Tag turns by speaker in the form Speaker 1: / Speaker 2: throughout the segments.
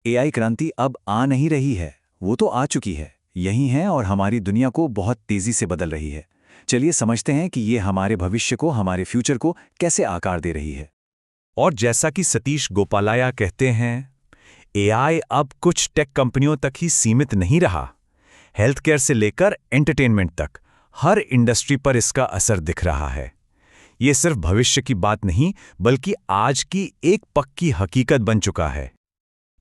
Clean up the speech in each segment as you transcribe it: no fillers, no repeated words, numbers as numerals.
Speaker 1: AI क्रांति अब आ नहीं रही है, वो तो आ चुकी है, यही है और हमारी दुनिया को बहुत तेजी से बदल रही है। चलिए समझते हैं कि ये हमारे भविष्य को, हमारे फ्यूचर को कैसे आकार दे रही है।
Speaker 2: और जैसा कि सतीश गोपालाया कहते हैं, एआई अब कुछ टेक कंपनियों तक ही सीमित नहीं रहा। हेल्थ केयर से लेकर एंटरटेनमेंट तक हर इंडस्ट्री पर इसका असर दिख रहा है। ये सिर्फ भविष्य की बात नहीं, बल्कि आज की एक पक्की हकीकत बन चुका है।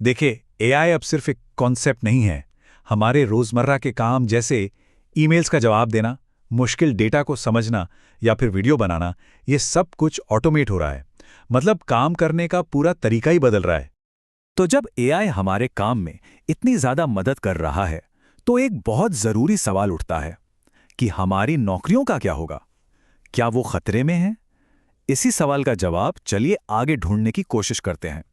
Speaker 2: देखिए, एआई अब सिर्फ एक कॉन्सेप्ट नहीं है। हमारे रोजमर्रा के काम जैसे ईमेल्स का जवाब देना, मुश्किल डेटा को समझना या फिर वीडियो बनाना, ये सब कुछ ऑटोमेट हो रहा है। मतलब काम करने का पूरा तरीका ही बदल रहा है।
Speaker 1: तो जब एआई हमारे काम में इतनी ज़्यादा मदद कर रहा है, तो एक बहुत ज़रूरी सवाल उठता है कि हमारी नौकरियों का क्या होगा? क्या वो खतरे में हैं? इसी सवाल का जवाब चलिए आगे ढूंढने की कोशिश करते हैं।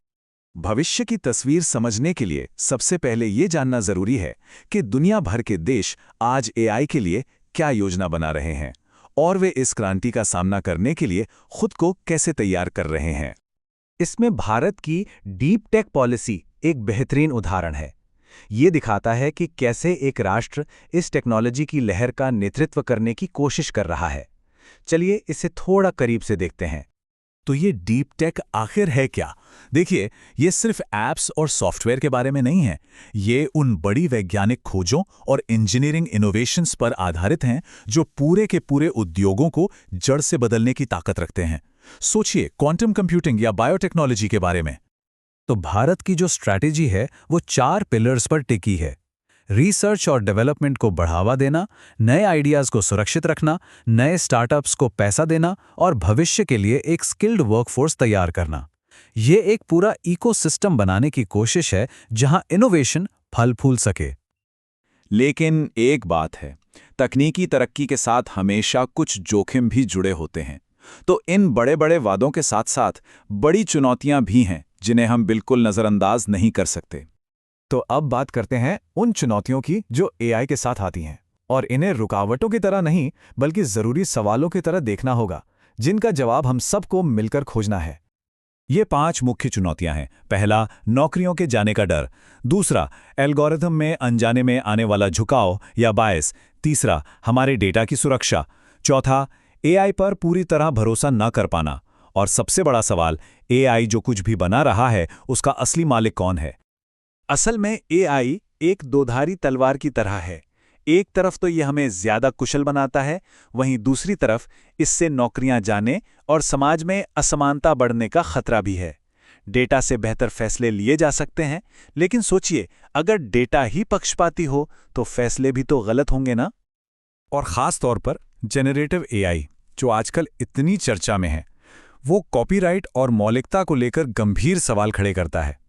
Speaker 1: भविष्य की तस्वीर समझने के लिए सबसे पहले ये जानना जरूरी है कि दुनिया भर के देश आज एआई के लिए क्या योजना बना रहे हैं और वे इस क्रांति का सामना करने के लिए खुद को कैसे तैयार कर रहे हैं।
Speaker 2: इसमें भारत की डीप टेक पॉलिसी एक बेहतरीन उदाहरण है। ये दिखाता है कि कैसे एक राष्ट्र इस टेक्नोलॉजी की लहर का नेतृत्व करने की कोशिश कर रहा है। चलिए इसे थोड़ा करीब से देखते हैं।
Speaker 1: तो ये डीप टेक आखिर है क्या? देखिए, ये सिर्फ ऐप्स और सॉफ्टवेयर के बारे में नहीं है। ये उन बड़ी वैज्ञानिक खोजों और इंजीनियरिंग इनोवेशंस पर आधारित हैं जो पूरे के पूरे उद्योगों को जड़ से बदलने की ताकत रखते हैं। सोचिए क्वांटम कंप्यूटिंग या बायोटेक्नोलॉजी के बारे में। तो भारत की जो स्ट्रैटेजी है वो 4 पिलर्स पर टिकी है। रिसर्च और डेवलपमेंट को बढ़ावा देना, नए आइडियाज़ को सुरक्षित रखना, नए स्टार्टअप्स को पैसा देना और भविष्य के लिए एक स्किल्ड वर्कफोर्स तैयार करना। ये एक पूरा इकोसिस्टम बनाने की कोशिश है जहां इनोवेशन फल फूल सके। लेकिन एक बात है, तकनीकी तरक्की के साथ हमेशा कुछ जोखिम भी जुड़े होते हैं। तो इन बड़े बड़े वादों के साथ साथ बड़ी चुनौतियां भी हैं जिन्हें हम बिल्कुल नज़रअंदाज नहीं कर सकते।
Speaker 2: तो अब बात करते हैं उन चुनौतियों की जो एआई के साथ आती हैं, और इन्हें रुकावटों की तरह नहीं बल्कि ज़रूरी सवालों की तरह देखना होगा, जिनका जवाब हम सबको मिलकर खोजना है।
Speaker 1: ये 5 मुख्य चुनौतियां हैं। पहला, नौकरियों के जाने का डर। दूसरा, एल्गोरिथम में अनजाने में आने वाला झुकाव या बायस। तीसरा, हमारे डेटा की सुरक्षा। चौथा, एआई पर पूरी तरह भरोसा न कर पाना। और सबसे बड़ा सवाल, एआई जो कुछ भी बना रहा है उसका असली मालिक कौन है? असल में एआई एक दोधारी तलवार की तरह है। एक तरफ तो ये हमें ज्यादा कुशल बनाता है, वहीं दूसरी तरफ इससे नौकरियां जाने और समाज में असमानता बढ़ने का खतरा भी है। डेटा से बेहतर फैसले लिए जा सकते हैं, लेकिन सोचिए अगर डेटा ही पक्षपाती हो तो फैसले भी तो गलत होंगे ना। और खास तौर पर जेनरेटिव एआई जो आजकल इतनी चर्चा में है, वो कॉपीराइट और मौलिकता को लेकर गंभीर सवाल खड़े करता है।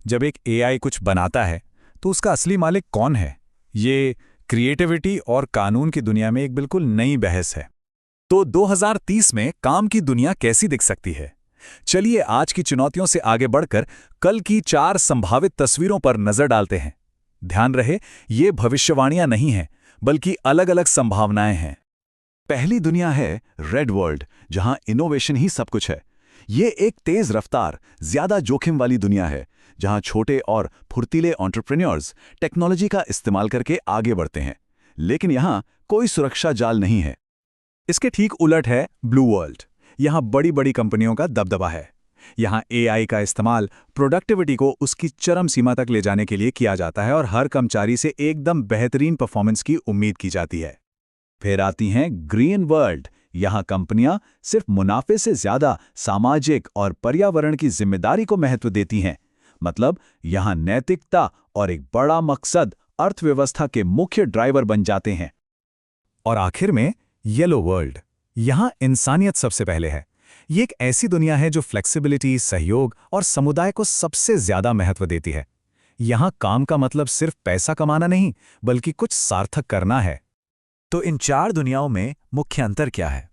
Speaker 1: जब एक एआई कुछ बनाता है तो उसका असली मालिक कौन है? ये क्रिएटिविटी और कानून की दुनिया में एक बिल्कुल नई बहस है। तो 2030 में काम की दुनिया कैसी दिख सकती है? चलिए आज की चुनौतियों से आगे बढ़कर कल की 4 संभावित तस्वीरों पर नजर डालते हैं। ध्यान रहे, ये भविष्यवाणियां नहीं हैं, बल्कि अलग-अलग संभावनाएं हैं। पहली दुनिया है रेड वर्ल्ड, जहां इनोवेशन ही सब कुछ है। ये एक तेज रफ्तार, ज्यादा जोखिम वाली दुनिया है, जहां छोटे और फुर्तीले एंटरप्रेन्योर्स टेक्नोलॉजी का इस्तेमाल करके आगे बढ़ते हैं। लेकिन यहां कोई सुरक्षा जाल नहीं है। इसके ठीक उलट है ब्लू वर्ल्ड। यहां बड़ी बड़ी कंपनियों का दबदबा है। यहां एआई का इस्तेमाल प्रोडक्टिविटी को उसकी चरम सीमा तक ले जाने के लिए किया जाता है और हर कर्मचारी से एकदम बेहतरीन परफॉर्मेंस की उम्मीद की जाती है। फिर आती हैं ग्रीन वर्ल्ड। यहां कंपनियां सिर्फ मुनाफे से ज्यादा सामाजिक और पर्यावरण की जिम्मेदारी को महत्व देती हैं। मतलब यहां नैतिकता और एक बड़ा मकसद अर्थव्यवस्था के मुख्य ड्राइवर बन जाते हैं। और आखिर में येलो वर्ल्ड। यहां इंसानियत सबसे पहले है। ये एक ऐसी दुनिया है जो फ्लेक्सिबिलिटी, सहयोग और समुदाय को सबसे ज्यादा महत्व देती है। यहां काम का मतलब सिर्फ पैसा कमाना नहीं, बल्कि कुछ सार्थक करना है। तो इन 4 दुनियाओं में मुख्य अंतर क्या है?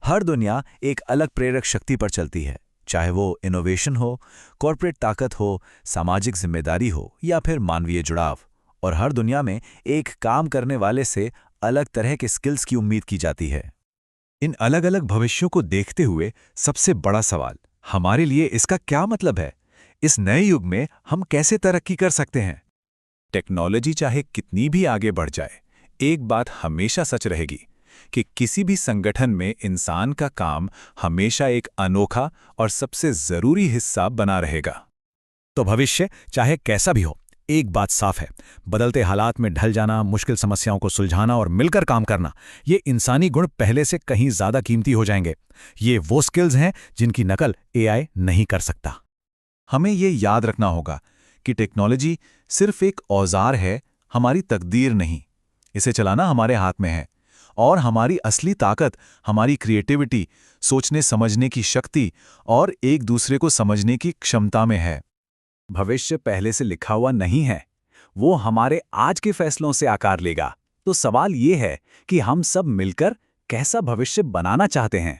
Speaker 1: हर दुनिया एक अलग प्रेरक शक्ति पर चलती है, चाहे वो इनोवेशन हो, कॉर्पोरेट ताकत हो, सामाजिक जिम्मेदारी हो या फिर मानवीय जुड़ाव। और हर दुनिया में एक काम करने वाले से अलग तरह के स्किल्स की उम्मीद की जाती है। इन अलग अलग भविष्यों को देखते हुए सबसे बड़ा सवाल, हमारे लिए इसका क्या मतलब है?
Speaker 2: इस नए युग में हम कैसे तरक्की कर सकते हैं?
Speaker 1: टेक्नोलॉजी चाहे कितनी भी आगे बढ़ जाए, एक बात हमेशा सच रहेगी कि किसी भी संगठन में इंसान का काम हमेशा एक अनोखा और सबसे जरूरी हिस्सा बना रहेगा।
Speaker 3: तो भविष्य चाहे कैसा भी हो, एक बात साफ है, बदलते हालात में ढल जाना, मुश्किल समस्याओं को सुलझाना और मिलकर काम करना, ये इंसानी गुण पहले से कहीं ज्यादा कीमती हो जाएंगे। ये वो स्किल्स हैं जिनकी नकल एआई नहीं कर सकता।
Speaker 2: हमें ये याद रखना होगा कि टेक्नोलॉजी सिर्फ एक औजार है, हमारी तकदीर नहीं। इसे चलाना हमारे हाथ में है और हमारी असली ताकत हमारी क्रिएटिविटी, सोचने समझने की शक्ति और एक दूसरे को समझने की क्षमता में है।
Speaker 3: भविष्य पहले से लिखा हुआ नहीं है, वो हमारे आज के फैसलों से आकार लेगा। तो सवाल ये है कि हम सब मिलकर कैसा भविष्य बनाना चाहते हैं।